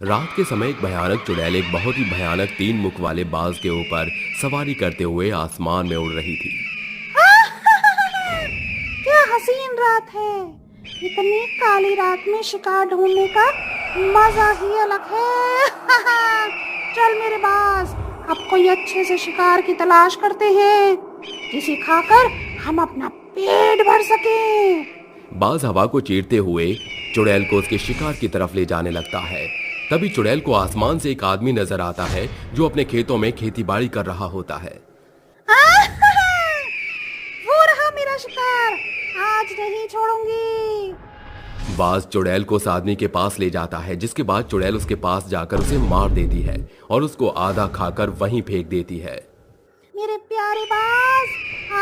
रात के समय एक भयानक चुड़ैल एक बहुत ही भयानक 3 मुख वाले बाज के ऊपर सवारी करते हुए आसमान में उड़ रही थी। क्या हसीन रात है। इतनी काली रात में शिकार ढूंढने का मजा ही अलग है। चल मेरे बाज, अब कोई अच्छे से शिकार की तलाश करते हैं जिसे खाकर हम अपना पेट भर सकें। बाज हवा को चीरते हुए चुड़ैल को उसके शिकार की तरफ ले जाने लगता है। तभी चुड़ैल को आसमान से एक आदमी नजर आता है जो अपने खेतों में खेतीबाड़ी कर रहा होता है। वो रहा मेरा शिकार, आज नहीं छोड़ूंगी। बाज चुड़ैल को उस आदमी के पास ले जाता है, जिसके बाद चुड़ैल उसके पास जाकर उसे मार देती है और उसको आधा खाकर वहीं फेंक देती है। मेरे प्यारे बाज,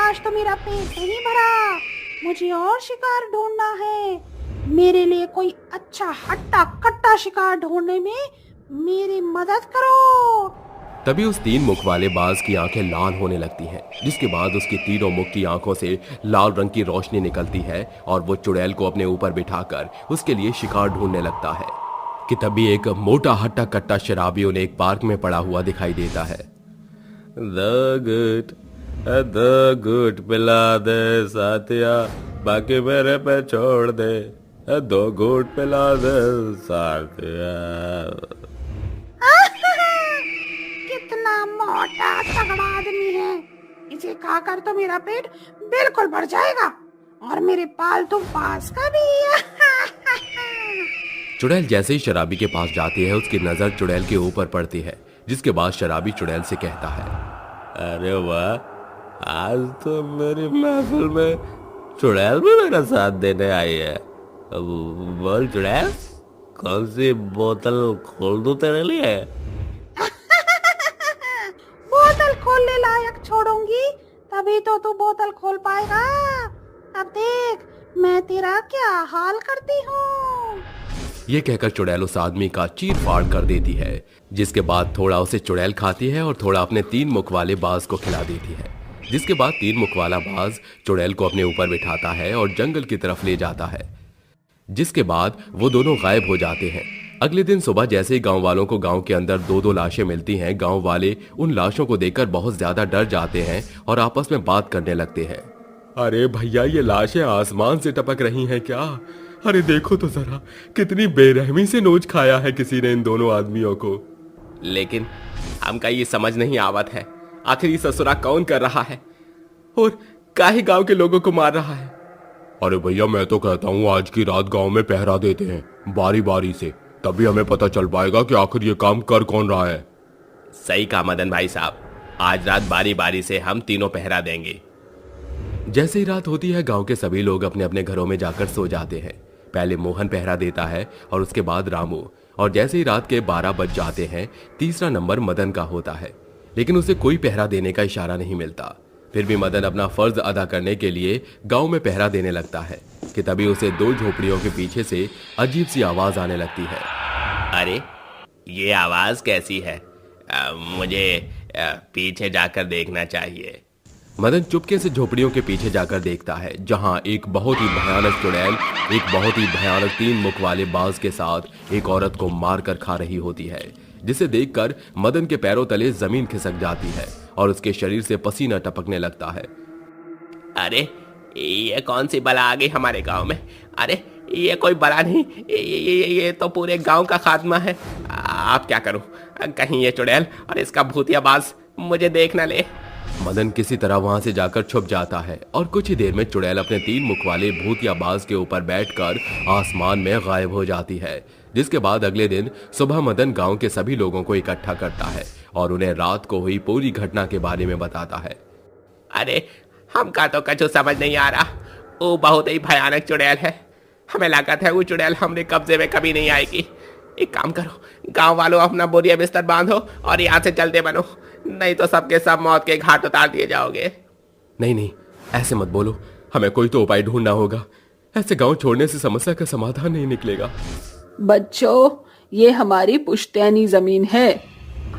आज तो मेरा पेट नहीं भरा, मुझे और शिकार ढूंढना है। मेरे लिए कोई अच्छा हट्टा कट्टा शिकार ढूंढने में मेरी मदद करो। तभी उस 3 मुख वाले बाज की आंखें लाल होने लगती हैं, जिसके बाद उसकी तीनों मुख की आंखों से लाल रंग की रोशनी निकलती है और वो चुड़ैल को अपने ऊपर बिठाकर उसके लिए शिकार ढूंढने लगता है कि तभी एक मोटा हट्टा कट्टा शराबी उन्हें एक पार्क में पड़ा हुआ दिखाई देता है। द गुड पिला दे साथिया, बाकी मेरे पे छोड़ दे, 2 घूंट पिला दे साथिया। कितना मोटा तगड़ा आदमी है, इसे खाकर तो मेरा पेट बिल्कुल भर जाएगा और मेरे पालतू बाज का भी। चुड़ैल जैसे ही शराबी के पास जाती है, उसकी नजर चुड़ैल के ऊपर पड़ती है, जिसके बाद शराबी चुड़ैल से कहता है, अरे वाह, आज तो मेरी महफिल में चुड़ैल भी मेरा साथ देने आई है। बोल चुड़ैल, कौन सी बोतल खोल दूं तेरे लिए? बोतल खोलने लायक छोड़ूंगी तभी तो तू बोतल खोल पाएगा। अब देख मैं तेरा क्या हाल करती हूँ। ये कहकर चुड़ैल उस आदमी का चीर फाड़ कर देती है, जिसके बाद थोड़ा उसे चुड़ैल खाती है और थोड़ा अपने 3 मुख वाले बाज को खिला देती है। जिसके बाद 3 मुख वाला बाज चुड़ैल को अपने ऊपर बिठाता है और जंगल की तरफ ले जाता है, जिसके बाद वो दोनों गायब हो जाते हैं। अगले दिन सुबह जैसे ही गांव वालों को गांव के अंदर 2-2 लाशें मिलती हैं, गांव वाले उन लाशों को देखकर बहुत ज्यादा डर जाते हैं और आपस में बात करने लगते हैं। अरे भैया, ये लाशें आसमान से टपक रही हैं क्या? अरे देखो तो जरा, कितनी बेरहमी से नोच खाया है किसी ने इन दोनों आदमियों को। लेकिन हमका ये समझ नहीं आवत है, आखिर ये ससुरा कौन कर रहा है और काहे गांव के लोगों को मार रहा है? अरे भैया, मैं तो कहता हूँ आज की रात गांव में पहरा देते हैं बारी बारी से, तभी हमें पता चल पाएगा कि आखिर ये काम कर कौन रहा है। सही कहा मदन भाई साहब, आज रात बारी बारी से हम तीनों पहरा देंगे। जैसे ही रात होती है, गांव के सभी लोग अपने अपने घरों में जाकर सो जाते हैं। पहले मोहन पहरा देता है और उसके बाद रामू, और जैसे ही रात के 12 बज जाते हैं, तीसरा नंबर मदन का होता है, लेकिन उसे कोई पहरा देने का इशारा नहीं मिलता। फिर भी मदन अपना फर्ज अदा करने के लिए गांव में पहरा देने लगता है कि तभी उसे 2 झोपड़ियों के पीछे से अजीब सी आवाज आने लगती है। अरे ये आवाज कैसी है? मुझे पीछे जाकर देखना चाहिए। मदन चुपके से झोपड़ियों के पीछे जाकर देखता है, जहां एक बहुत ही भयानक चुड़ैल एक बहुत ही भयानक 3 मुख वाले बाज के साथ एक औरत को मार कर खा रही होती है, जिसे देखकर मदन के पैरों तले जमीन खिसक जाती है और उसके शरीर से पसीना टपकने लगता है। अरे ये कौन सी बला आ गई हमारे गांव में? अरे ये कोई बला नहीं, ये तो पूरे गांव का खात्मा है। आप क्या करूं, कहीं ये चुड़ैल और इसका भूतिया बाज मुझे देख न ले। मदन किसी तरह वहां से जाकर छुप जाता है और कुछ ही देर में चुड़ैल अपने 3 मुख वाले भूतिया बाज के ऊपर बैठकर आसमान में गायब हो जाती है। जिसके बाद अगले दिन सुबह मदन गांव के सभी लोगों को इकट्ठा करता है और उन्हें रात को हुई पूरी घटना के बारे में बताता है। अरे हमका तो कुछ समझ नहीं आ रहा, वो बहुत ही भयानक चुड़ैल है। हमें लागत है वो चुड़ैल हमने कब्जे में कभी नहीं आएगी। एक काम करो, गांव वालों अपना बोरिया बिस्तर बांधो और यहाँ से चलते बनो, नहीं तो सबके सब मौत के घाट उतार दिए जाओगे। नहीं नहीं, ऐसे मत बोलो, हमें कोई तो उपाय ढूंढना होगा। ऐसे गांव छोड़ने से समस्या का समाधान नहीं निकलेगा। बच्चों, ये हमारी पुश्तैनी जमीन है,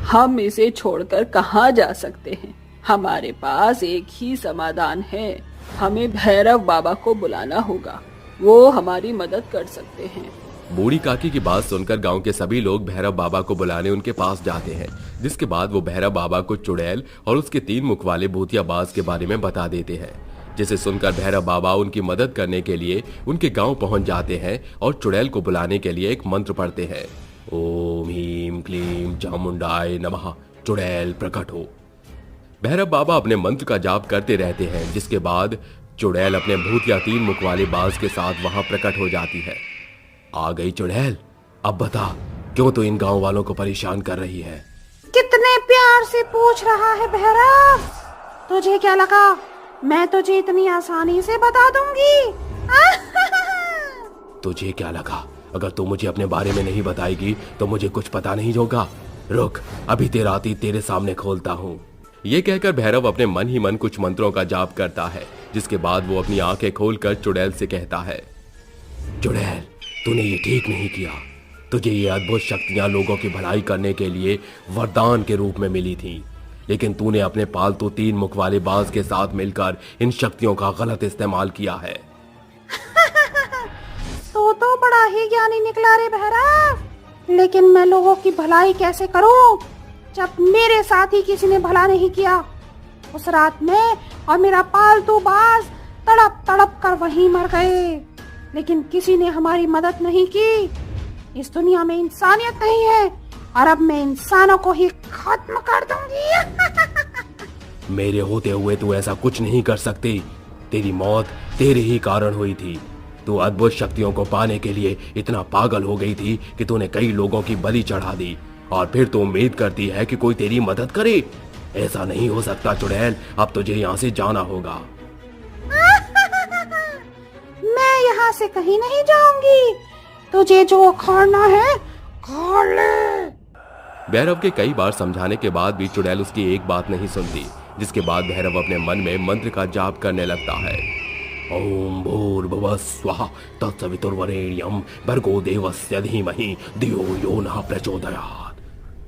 हम इसे छोड़कर कहाँ जा सकते हैं। हमारे पास एक ही समाधान है, हमें भैरव बाबा को बुलाना होगा, वो हमारी मदद कर सकते हैं। बूढ़ी काकी की बात सुनकर गांव के सभी लोग भैरव बाबा को बुलाने उनके पास जाते हैं, जिसके बाद वो भैरव बाबा को चुड़ैल और उसके 3 मुख वाले भूतिया बाज के बारे में बता देते हैं, जिसे सुनकर भैरव बाबा उनकी मदद करने के लिए उनके गांव पहुंच जाते हैं और चुड़ैल को बुलाने के लिए एक मंत्र पढ़ते हैं। ओम ह्रीम क्लीम चामुंडाय नमः, चुड़ैल प्रकट हो। भैरव बाबा अपने मंत्र का जाप करते रहते हैं, जिसके बाद चुड़ैल अपने भूतिया 3 मुख वाले बाज के साथ वहां प्रकट हो जाती है। आ गई चुड़ैल, अब बता क्यों तो इन गांव वालों को परेशान कर रही है। कितने प्यार से पूछ रहा है भैरव, तुझे क्या लगा मैं तुझे इतनी आसानी से बता दूंगी? तुझे क्या लगा अगर तू मुझे अपने बारे में नहीं बताएगी तो मुझे कुछ पता नहीं होगा? रुक, अभी तेरा अतीत तेरे सामने खोलता हूँ। ये कहकर भैरव अपने मन ही मन कुछ मंत्रों का जाप करता है, जिसके बाद वो अपनी आंखें खोलकर चुड़ैल से कहता है, चुड़ैल तूने ये ठीक नहीं किया। तुझे ये अद्भुत शक्तियां लोगों की भलाई करने के लिए वरदान के रूप में मिली थी, लेकिन तूने अपने पालतू 3 मुख वाले बाज के साथ मिलकर इन शक्तियों का गलत इस्तेमाल किया है। तो बड़ा ही ज्ञानी निकला रे भैरव, लेकिन मैं लोगों की भलाई कैसे करूं जब मेरे साथ ही किसी ने भला नहीं किया। उस रात में और मेरा पालतू बाज तड़प तड़प कर वहीं मर गए, लेकिन किसी ने हमारी मदद नहीं की। इस दुनिया में इंसानियत नहीं है और अब मैं इंसानों को ही खत्म कर दूंगी। मेरे होते हुए तू ऐसा कुछ नहीं कर सकती। तेरी मौत तेरे ही कारण हुई थी। तू अद्भुत शक्तियों को पाने के लिए इतना पागल हो गई थी कि तूने कई लोगों की बलि चढ़ा दी और फिर तू उम्मीद करती है कि कोई तेरी मदद करे। ऐसा नहीं हो सकता चुड़ैल, अब तुझे यहाँ से जाना होगा। मैं यहाँ से कहीं नहीं जाऊंगी, तुझे जो उखाड़ना है उखाड़ ले। भैरव के कई बार समझाने के बाद भी चुड़ैल उसकी एक बात नहीं सुनती, जिसके बाद भैरव अपने मन में मंत्र का जाप करने लगता है। ओम भूर्भुवः स्वः तत्सवितुर्वरेण्यं भर्गो देवस्य धीमहि धियो यो नः प्रचोदयात्।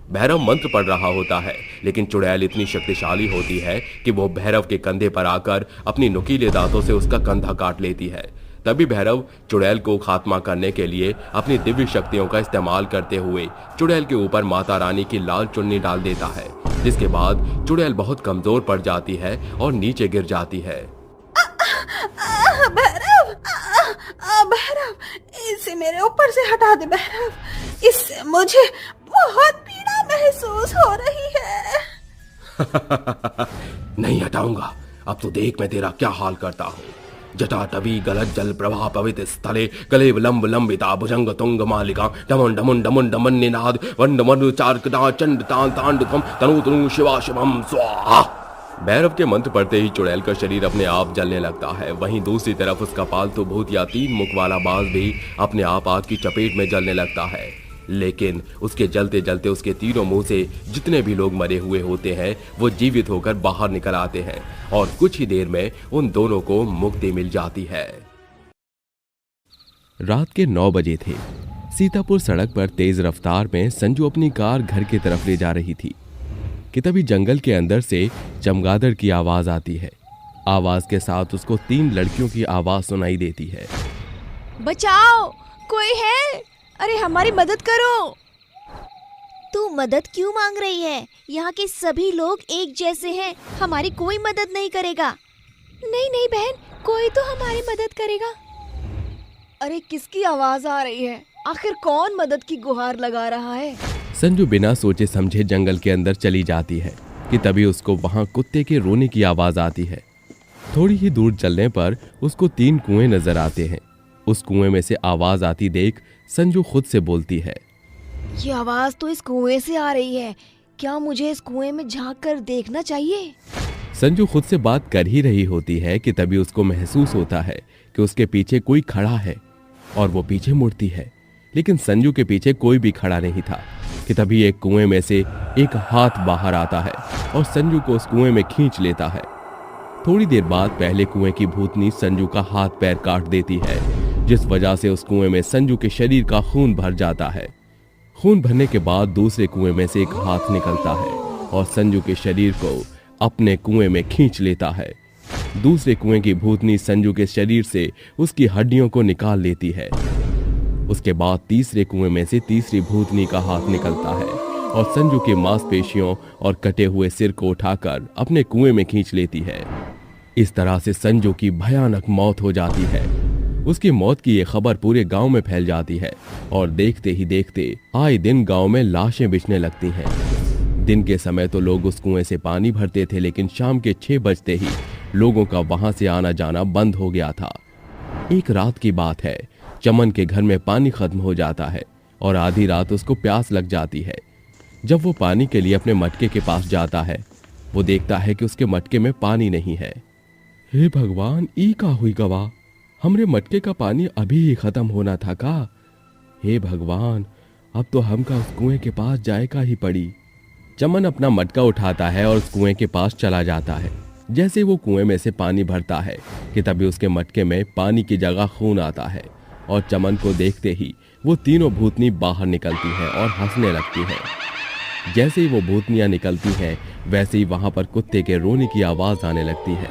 भैरव मंत्र पढ़ रहा होता है, लेकिन चुड़ैल इतनी शक्तिशाली होती है कि वो भैरव के कंधे पर आकर अपनी नुकीले दांतों से उसका कंधा काट लेती है। तभी भैरव चुड़ैल को खात्मा करने के लिए अपनी दिव्य शक्तियों का इस्तेमाल करते हुए चुड़ैल के ऊपर माता रानी की लाल चुन्नी डाल देता है, जिसके बाद चुड़ैल बहुत कमजोर पड़ जाती है और नीचे गिर जाती है। भैरव, इसे मेरे ऊपर से हटा दे भैरव, इससे मुझे बहुत पीड़ा महसूस हो रही है। नहीं हटाऊंगा, अब तो देख मैं तेरा क्या हाल करता हूँ। जटाटवी गलत जल प्रवाह पवित स्थले गले लंब लंबिता भुजंग तुंग मालिका demon demon demon demon Ninad वंड मनु चारकदा चंड तान तांडुकम तनु तनु शिवा शिवम स्वाहा। भैरव के मंत्र पढ़ते ही चुड़ैल का शरीर अपने आप जलने लगता है। वहीं दूसरी तरफ उसका पालतू भूतिया 3 मुख वाला बाज भी अपने आप आग की चपेट में जलने लगता है, लेकिन उसके जलते जलते उसके तीनों मुंह से जितने भी लोग मरे हुए होते हैं वो जीवित होकर बाहर निकल आते हैं और कुछ ही देर में उन दोनों को मुक्ति मिल जाती है। रात के 9 बजे थे। सीतापुर सड़क पर तेज रफ्तार में संजू अपनी कार घर की तरफ ले जा रही थी कि तभी जंगल के अंदर से चमगादड़ की आवाज आती है। आवाज के साथ उसको 3 लड़कियों की आवाज सुनाई देती है। बचाओ, कोई है? अरे हमारी मदद करो। तू मदद क्यों मांग रही है? यहाँ के सभी लोग एक जैसे हैं, हमारी कोई मदद नहीं करेगा। नहीं नहीं बहन, कोई तो हमारी मदद करेगा। अरे किसकी आवाज आ रही है? आखिर कौन मदद की गुहार लगा रहा है? संजू बिना सोचे समझे जंगल के अंदर चली जाती है कि तभी उसको वहां कुत्ते के रोने की आवाज आती है। थोड़ी ही दूर चलने पर उसको 3 कुएं नजर आते हैं। उस कुएं में से आवाज आती देख संजू खुद से बोलती है, ये आवाज तो इस कुएं से आ रही है। क्या मुझे इस कुएं में झांक कर देखना चाहिए? संजू खुद से बात कर ही रही होती है कि तभी उसको महसूस होता है कि उसके पीछे कोई खड़ा है और वो पीछे मुड़ती है, लेकिन संजू के पीछे कोई भी खड़ा नहीं था कि तभी एक कुएं में से एक हाथ बाहर आता है और संजू को उस कुएं में खींच लेता है। थोड़ी देर बाद पहले कुएं की भूतनी संजू का हाथ पैर काट देती है, जिस वजह से उस कुएं में संजू के शरीर का खून भर जाता है। खून भरने के बाद दूसरे कुएं में से एक हाथ निकलता है और संजू के शरीर को अपने कुएं में खींच लेता है। दूसरे कुएं की भूतनी संजू के शरीर से उसकी हड्डियों को निकाल लेती है। उसके बाद तीसरे कुएं में से तीसरी भूतनी का हाथ निकलता है और संजू की मांसपेशियों और कटे हुए सिर को उठाकर अपने कुएं में खींच लेती है। इस तरह से संजू की भयानक मौत हो जाती है। उसकी मौत की ये खबर पूरे गांव में फैल जाती है और देखते ही देखते आए दिन गांव में लाशें बिछने लगती हैं। दिन के समय तो लोग उस कुएं से पानी भरते थे, लेकिन शाम के 6 बजते ही लोगों का वहां से आना जाना बंद हो गया था। एक रात की बात है, चमन के घर में पानी खत्म हो जाता है और आधी रात उसको प्यास लग जाती है। जब वो पानी के लिए अपने मटके के पास जाता है, वो देखता है कि उसके मटके में पानी नहीं है। हे भगवान, ई का हुई गवा, हमरे मटके का पानी अभी ही खत्म होना था का? हे भगवान, अब तो हमका उस कुएं के पास जाए का ही पड़ी। चमन अपना मटका उठाता है और उस कुएं के पास चला जाता है। जैसे वो कुएं में से पानी भरता है कि तभी उसके मटके में पानी की जगह खून आता है और चमन को देखते ही वो तीनों भूतनी बाहर निकलती हैं और हंसने लगती हैं। जैसे ही वो भूतनियां निकलती हैं, वैसे ही वहां पर कुत्ते के रोने की आवाज आने लगती है।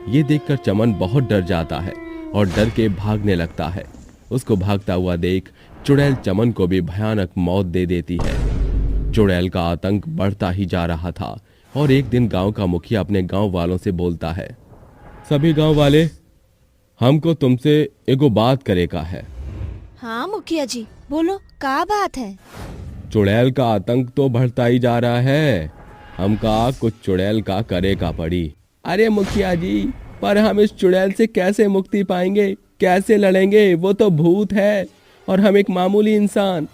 ये देखकर चमन बहुत डर जाता है और डर के भागने लगता है। उसको भागता हुआ देख चुड़ैल चमन को भी भयानक मौत दे देती है। चुड़ैल का आतंक बढ़ता ही जा रहा था और एक दिन गांव का मुखिया अपने गांव वालों से बोलता है, सभी गांव वाले, हमको तुमसे एगो बात करे का है। हाँ मुखिया जी, बोलो क्या बात है। चुड़ैल का आतंक तो बढ़ता ही जा रहा है, हमका कुछ चुड़ैल का करे का पड़ी। अरे मुखिया जी, पर हम इस चुड़ैल से कैसे मुक्ति पाएंगे, कैसे लड़ेंगे? वो तो भूत है और हम एक मामूली इंसान।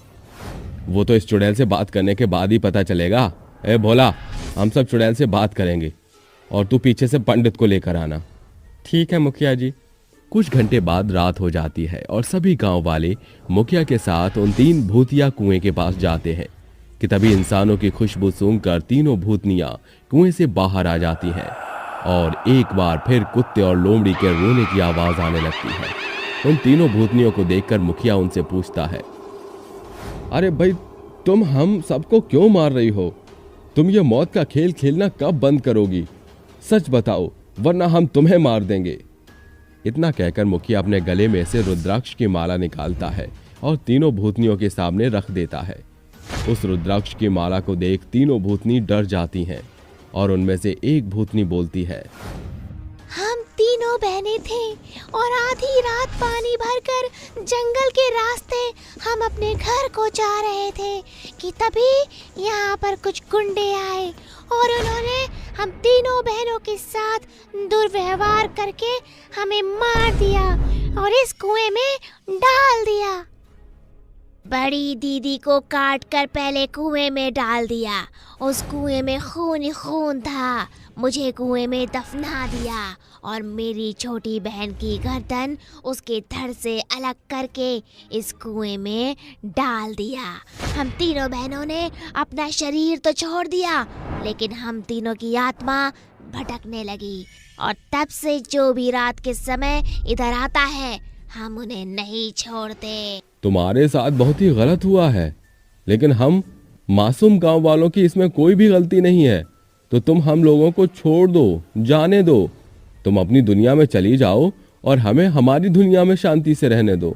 वो तो इस चुड़ैल से बात करने के बाद ही पता चलेगा। ए भोला, हम सब चुड़ैल से बात करेंगे और तू पीछे से पंडित को लेकर आना। ठीक है मुखिया जी। कुछ घंटे बाद रात हो जाती है और सभी गांव वाले मुखिया के साथ उन 3 भूतिया कुएं के पास जाते हैं कि तभी इंसानों की खुशबू सूंघकर तीनों भूतनियां कुएं से बाहर आ जाती हैं और एक बार फिर कुत्ते और लोमड़ी के रोने की आवाज आने लगती है। उन तीनों भूतनियों को देखकर मुखिया उनसे पूछता है, अरे भाई, तुम हम सबको क्यों मार रही हो? तुम ये मौत का खेल खेलना कब बंद करोगी? सच बताओ, वरना हम तुम्हें मार देंगे। इतना कहकर मुखिया अपने गले में से रुद्राक्ष की माला निकालता है और तीनों भूतनियों के सामने रख देता है। उस रुद्राक्ष की माला को देख तीनों भूतनी डर जाती हैं और उनमें से एक भूतनी बोलती है, हम तीनों बहनें थे और आधी रात पानी भरकर जंगल के रास्ते हम अपने घर को जा रहे थे कि तभी यहाँ पर कुछ गुंडे आए और उन्होंने हम तीनों बहनों के साथ दुर्व्यवहार करके हमें मार दिया और इस कुएं में डाल दिया। बड़ी दीदी को काट कर पहले कुएं में डाल दिया। उस कुएं में खून ही खून था। मुझे कुएं में दफना दिया और मेरी छोटी बहन की गर्दन उसके धड़ से अलग करके इस कुएं में डाल दिया। हम तीनों बहनों ने अपना शरीर तो छोड़ दिया, लेकिन हम तीनों की आत्मा भटकने लगी और तब से जो भी रात के समय इधर आता है, हम उन्हें नहीं छोड़ते। तुम्हारे साथ बहुत ही गलत हुआ है, लेकिन हम मासूम गांव वालों की इसमें कोई भी गलती नहीं है, तो तुम हम लोगों को छोड़ दो, जाने दो। तुम अपनी दुनिया में चली जाओ और हमें हमारी दुनिया में शांति से रहने दो।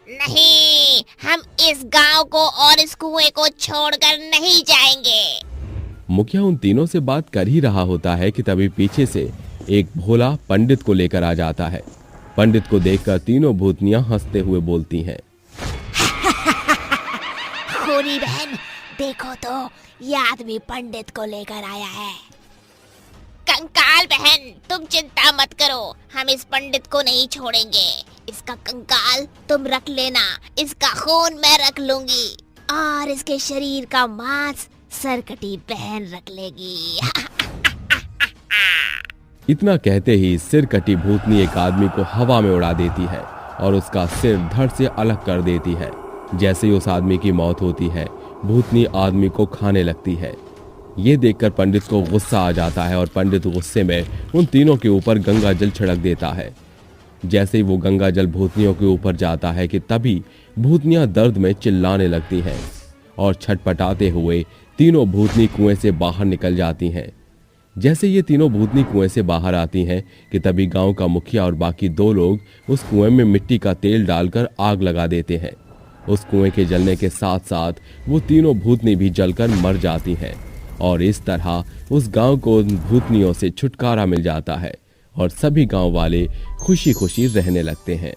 नहीं, हम इस गांव को और इस कुएं को छोड़कर नहीं जाएंगे। मुखिया उन तीनों से बात कर ही रहा होता है कि तभी पीछे से एक भोला पंडित को लेकर आ जाता है। पंडित को देखकर तीनों भूतनियां हंसते हुए बोलती हैं, खूनी बहन, देखो तो ये आदमी पंडित को लेकर आया है। कंकाल बहन, तुम चिंता मत करो, हम इस पंडित को नहीं छोड़ेंगे। इसका कंकाल तुम रख लेना, इसका खून मैं रख लूंगी और इसके शरीर का मांस सरकटी बहन रख लेगी। इतना कहते ही सिर कटी भूतनी एक आदमी को हवा में उड़ा देती है और उसका सिर धड़ से अलग कर देती है। जैसे ही उस आदमी की मौत होती है, भूतनी आदमी को खाने लगती है। ये देखकर पंडित को गुस्सा आ जाता है और पंडित गुस्से में उन तीनों के ऊपर गंगा जल छिड़क देता है। जैसे ही वो गंगा जल भूतनियों के ऊपर जाता है कि तभी भूतनियां दर्द में चिल्लाने लगती हैं और छटपटाते हुए तीनों भूतनी कुएं से बाहर निकल जाती हैं। जैसे ये तीनों भूतनी कुएं से बाहर आती हैं कि तभी गांव का मुखिया और बाकी 2 लोग उस कुएं में मिट्टी का तेल डालकर आग लगा देते हैं। उस कुएं के जलने के साथ साथ वो तीनों भूतनी भी जलकर मर जाती हैं और इस तरह उस गांव को उन भूतनियों से छुटकारा मिल जाता है और सभी गांव वाले खुशी खुशी रहने लगते हैं।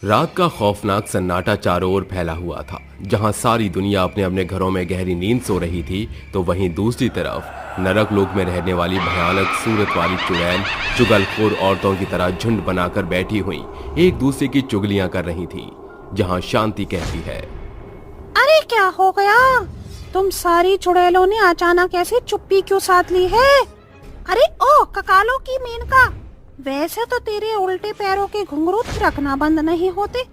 रात का खौफनाक सन्नाटा चारों ओर फैला हुआ था। जहां सारी दुनिया अपने अपने घरों में गहरी नींद सो रही थी, तो वहीं दूसरी तरफ नरक लोक में रहने वाली भयानक सूरत वाली चुड़ैल चुगलखोर औरतों की तरह झुंड बनाकर बैठी हुई एक दूसरे की चुगलियां कर रही थी। जहां शांति कहती है, अरे क्या हो गया? तुम सारी चुड़ैलों ने अचानक ऐसे चुप्पी क्यों साध ली है? अरे ओ ककालों की मेनका, वैसे तो तेरे उल्टे पैरों के घुंघरू रखना बंद नहीं होते,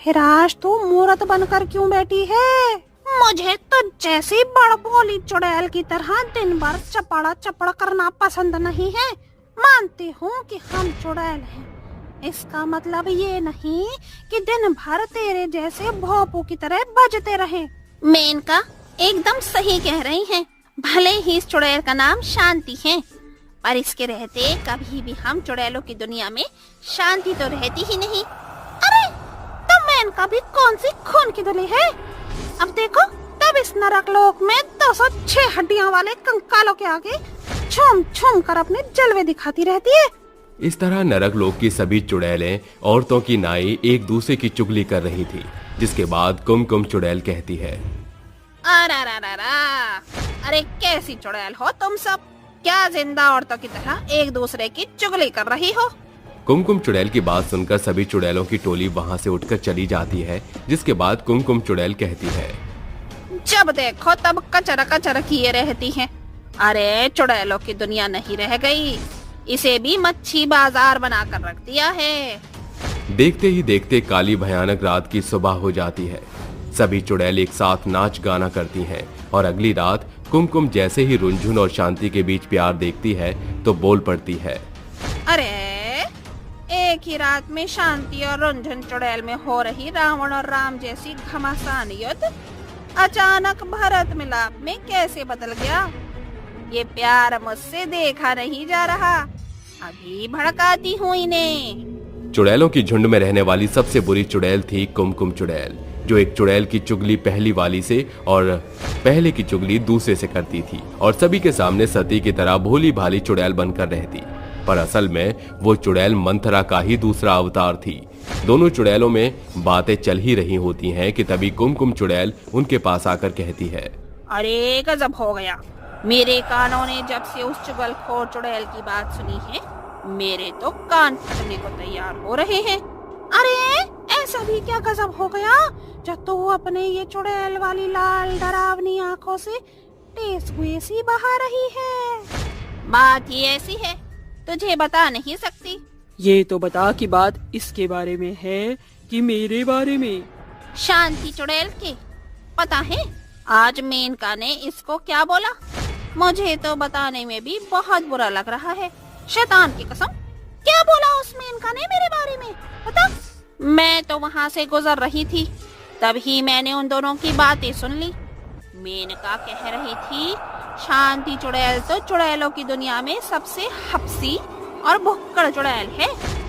फिर आज तू मूरत बनकर क्यों बैठी है? मुझे तो जैसी बड़बोली चुड़ैल की तरह दिन भर चपड़ा करना पसंद नहीं है। मानती हूँ कि हम चुड़ैल हैं, इसका मतलब ये नहीं कि दिन भर तेरे जैसे भोंपू की तरह बजते रहे। मेनका एकदम सही कह रही हैं। भले ही इस चुड़ैल का नाम शांति है, पर इसके रहते कभी भी हम चुड़ैलों की दुनिया में शांति तो रहती ही नहीं। अरे तो मेनका भी कौन सी खून की धुली है? अब देखो, तब इस नरक लोक में 206 हड्डियां वाले कंकालों के आगे झूम झूम कर अपने जलवे दिखाती रहती है। इस तरह नरक लोक की सभी चुड़ैलें औरतों की नाई एक दूसरे की चुगली कर रही थी। जिसके बाद कुमकुम चुड़ैल कहती है, अरे कैसी चुड़ैल हो तुम सब? क्या जिंदा औरतों की तरह एक दूसरे की चुगली कर रही हो? कुमकुम चुड़ैल की बात सुनकर सभी चुड़ैलों की टोली वहां से उठकर चली जाती है। जिसके बाद कुमकुम चुड़ैल कहती है, जब देखो तब कचरा कचरा किए रहती हैं। अरे चुड़ैलों की दुनिया नहीं रह गई, इसे भी मच्छी बाजार बनाकर रख दिया है। देखते ही देखते काली भयानक रात की सुबह हो जाती है। सभी चुड़ैल एक साथ नाच गाना करती हैं और अगली रात कुमकुम जैसे ही रुनझुन और शांति के बीच प्यार देखती है तो बोल पड़ती है, अरे एक ही रात में शांति और रुनझुन चुड़ैल में हो रही रावण और राम जैसी घमासान युद्ध अचानक भरत मिलाप में कैसे बदल गया? ये प्यार मुझसे देखा नहीं जा रहा, अभी भड़काती हूँ इन्हें। चुड़ैलों की झुंड में रहने वाली सबसे बुरी चुड़ैल थी कुमकुम चुड़ैल, जो एक चुड़ैल की चुगली पहली वाली से और पहले की चुगली दूसरे से करती थी और सभी के सामने सती की तरह भोली भाली चुड़ैल बनकर रहती। पर असल में वो चुड़ैल मंथरा का ही दूसरा अवतार थी। दोनों चुड़ैलों में बातें चल ही रही होती हैं कि तभी कुमकुम चुड़ैल उनके पास आकर कहती है, अरे गजब हो गया। मेरे कानों ने जब से उस चुगलखोर चुड़ैल की बात सुनी है, मेरे तो कान फटने को तैयार हो रहे हैं। अरे ऐसा भी क्या गजब हो गया जब तू अपने ये चुड़ैल वाली लाल डरावनी आंखों से तेज हुए सी बहा रही है? बात ही ऐसी है, तुझे बता नहीं सकती। ये तो बता कि बात इसके बारे में है कि मेरे बारे में? शांति चुड़ैल के पता है आज मेनका ने इसको क्या बोला? मुझे तो बताने में भी बहुत बुरा लग रहा है। शैतान की कसम, क्या बोला उस मेनका ने मेरे बारे में पता? मैं तो वहाँ से गुजर रही थी, तभी मैंने उन दोनों की बातें सुन ली। मेनका कह रही थी शांति चुड़ैल तो चुड़ैलों की दुनिया में सबसे हपसी और भुक्कड़ चुड़ैल है।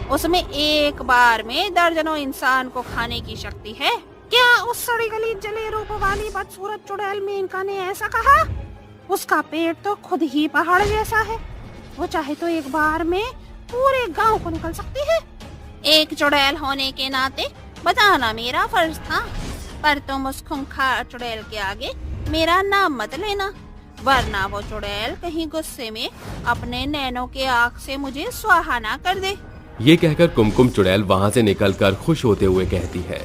उसमें एक बार में दर्जनों इंसान को खाने की शक्ति है। क्या उस सड़ी गली जले रूप वाली बदसूरत चुड़ैल मेनका ने ऐसा कहा? उसका पेट तो खुद ही पहाड़ जैसा है, वो चाहे तो एक बार में पूरे गांव को निकल सकती है। एक चुड़ैल होने के नाते बताना मेरा फर्ज था, पर तुम उस खूंखार चुड़ैल के आगे मेरा नाम मत लेना, वरना वो चुड़ैल कहीं गुस्से में अपने नैनों के आँख से मुझे स्वाहा ना कर दे। ये कहकर कुमकुम चुड़ैल वहाँ से निकलकर खुश होते हुए कहती है,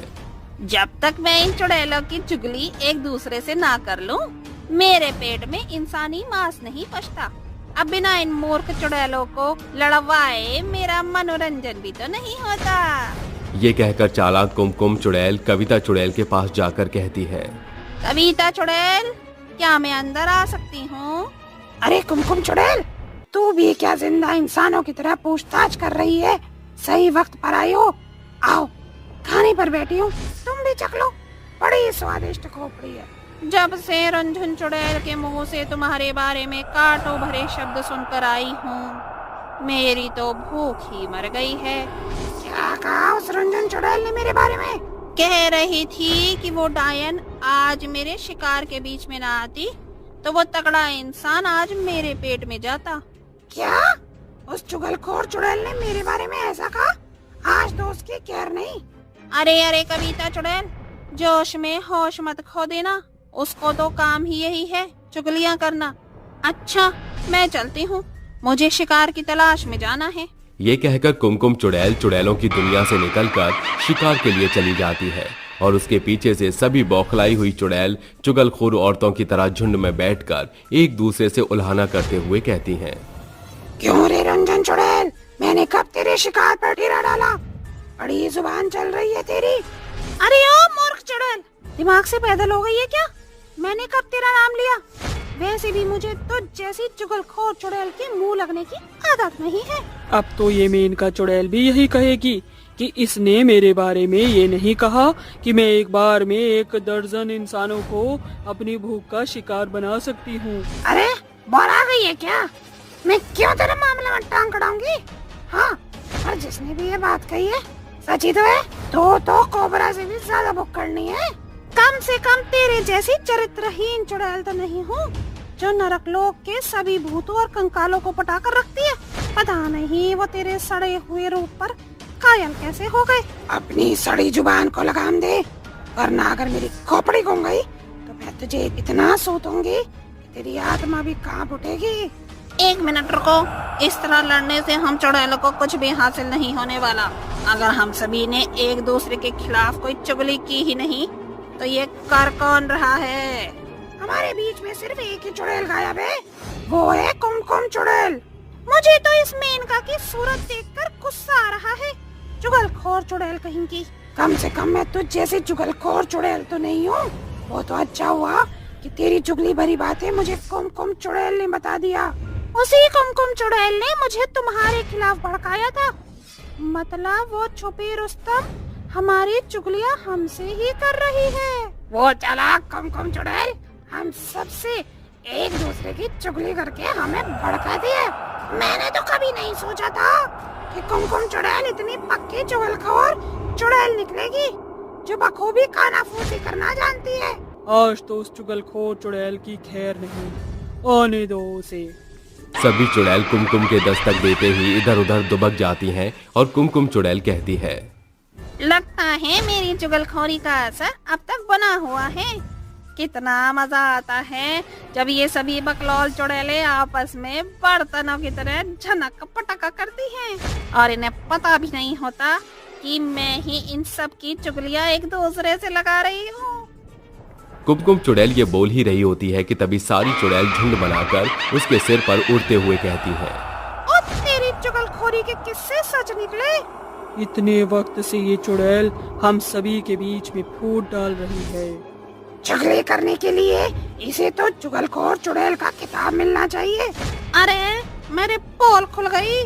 जब तक मैं इन चुड़ैलों की चुगली एक दूसरे से ना कर लूं, मेरे पेट में इंसानी मांस नहीं पचता। अब बिना इन मूर्ख चुड़ैलों को लड़वाए मेरा मनोरंजन भी तो नहीं होता। ये कहकर चालाक कुमकुम चुड़ैल कविता चुड़ैल के पास जाकर कहती है, कविता चुड़ैल, क्या मैं अंदर आ सकती हूँ? अरे कुमकुम चुड़ैल, तू भी क्या जिंदा इंसानों की तरह पूछताछ कर रही है? सही वक्त पर आई हो। आओ, खाने पर बैठी हूँ, तुम भी चख लो, बड़ी स्वादिष्ट खोपड़ी है। जब से रंझन चुड़ैल के मुंह से तुम्हारे बारे में कांटों भरे शब्द सुनकर आई हूँ, मेरी तो भूख ही मर गई है। क्या कहा उस रंझन चुड़ैल ने मेरे बारे में? कह रही थी कि वो डायन आज मेरे शिकार के बीच में ना आती तो वो तगड़ा इंसान आज मेरे पेट में जाता। क्या? उस चुगलखोर चुड़ैल ने मेरे बारे में ऐसा कहा? आज तो उसकी खैर नहीं। अरे कविता चुड़ैल, जोश में होश मत खो देना, उसको तो काम ही यही है, चुगलियां करना। अच्छा, मैं चलती हूँ, मुझे शिकार की तलाश में जाना है। ये कहकर कुमकुम चुड़ैल चुड़ैलों की दुनिया से निकलकर शिकार के लिए चली जाती है और उसके पीछे से सभी बौखलाई हुई चुड़ैल चुगलखोर औरतों की तरह झुंड में बैठकर एक दूसरे से उल्हाना करते हुए कहती हैं, क्यों रे रंजन चुड़ैल, मैंने कब तेरे शिकार पर डेरा डाला? बड़ी जुबान चल रही है तेरी। अरे ओ मूर्ख चुड़ैल, दिमाग से पैदल हो गई है क्या? मैंने कब तेरा नाम लिया? वैसे भी मुझे तो जैसी चुगलखोर चुड़ैल के मुंह लगने की आदत नहीं है। अब तो ये मेनका चुड़ैल भी यही कहेगी कि इसने मेरे बारे में ये नहीं कहा कि मैं एक बार में 1 दर्जन इंसानों को अपनी भूख का शिकार बना सकती हूँ। अरे बोल आ गई है क्या? मैं क्यों तेरे मामले में टांग कटाऊंगी? हाँ, और जिसने भी ये बात कही है सची तो है, तो कोबरा से भी ज्यादा भूख करनी है। कम से कम तेरे जैसी चरित्रहीन चुड़ैल तो नहीं हूँ जो नरक लोक के सभी भूतों और कंकालों को पटा कर रखती है। पता नहीं वो तेरे सड़े हुए रूप पर कायल कैसे हो गए। अपनी सड़ी जुबान को लगाम दे, वरना अगर मेरी खोपड़ी घूम गई तो मैं तुझे इतना सूतूंगी कि तेरी आत्मा भी कांप उठेगी। 1 मिनट रुको, इस तरह लड़ने से हम चुड़ैलों को कुछ भी हासिल नहीं होने वाला। अगर हम सभी ने एक दूसरे के खिलाफ कोई चुगली की ही नहीं तो ये कर कौन रहा है? हमारे बीच में सिर्फ एक ही चुड़ैल गायब है, वो है कुमकुम चुड़ैल। मुझे तो इस मेनका की सूरत देखकर गुस्सा आ रहा है। चुगलखोर चुड़ैल कहीं की। कम से कम मैं तुझ जैसी चुगलखोर चुड़ैल तो नहीं हूँ। वो तो अच्छा हुआ कि तेरी चुगली भरी बातें मुझे कुमकुम चुड़ैल ने बता दिया। उसी कुमकुम चुड़ैल ने मुझे तुम्हारे खिलाफ भड़काया था। मतलब वो छुपी रुस्तम हमारी चुगलियां हमसे ही कर रही है। वो चालाक कुमकुम चुड़ैल हम सबसे एक दूसरे की चुगली करके हमें भड़का दिया। मैंने तो कभी नहीं सोचा था कि कुमकुम चुड़ैल इतनी पक्की चुगलखोर चुड़ैल निकलेगी जो बखूबी कानाफूसी करना जानती है। आज तो उस चुगलखोर चुड़ैल की खैर नहीं, आने दो उसे। सभी चुड़ैल कुमकुम के दस्तक देते ही इधर उधर दुबक जाती हैं और कुमकुम चुड़ैल कहती है, लगता है मेरी चुगलखोरी का असर अब तक बना हुआ है। कितना मजा आता है जब ये सभी बकलौल चुड़ैलें आपस में बर्तनों की तरह झनक पटक करती हैं और इन्हें पता भी नहीं होता कि मैं ही इन सब की चुगलियां एक दूसरे से लगा रही हूँ। कुमकुम चुड़ैल ये बोल ही रही होती है कि तभी सारी चुड़ैल झुंड बनाकर उसके सिर पर उड़ते हुए कहती है, और तेरी चुगलखोरी के किस्से सच निकले। इतने वक्त से ये चुड़ैल हम सभी के बीच में फूट डाल रही है। चुगली करने के लिए इसे तो चुगलखोर चुड़ैल का खिताब मिलना चाहिए। अरे मेरे पोल खुल गई,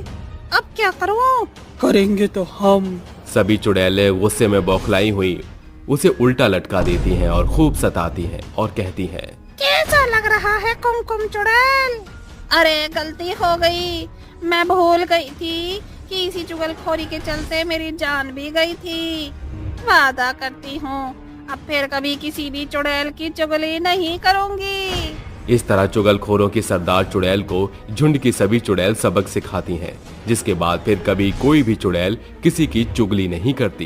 अब क्या करूं? करेंगे तो हम। सभी चुड़ैलें गुस्से में बौखलाई हुई उसे उल्टा लटका देती हैं और खूब सताती हैं और कहती हैं, कैसा लग रहा है कुमकुम चुड़ैल? अरे गलती हो गई, मैं भूल गई थी कि इसी चुगलखोरी के चलते मेरी जान भी गई थी। वादा करती हूँ अब फिर कभी किसी भी चुड़ैल की चुगली नहीं करूँगी। इस तरह चुगलखोरों की सरदार चुड़ैल को झुंड की सभी चुड़ैल सबक सिखाती हैं, जिसके बाद फिर कभी कोई भी चुड़ैल किसी की चुगली नहीं करती।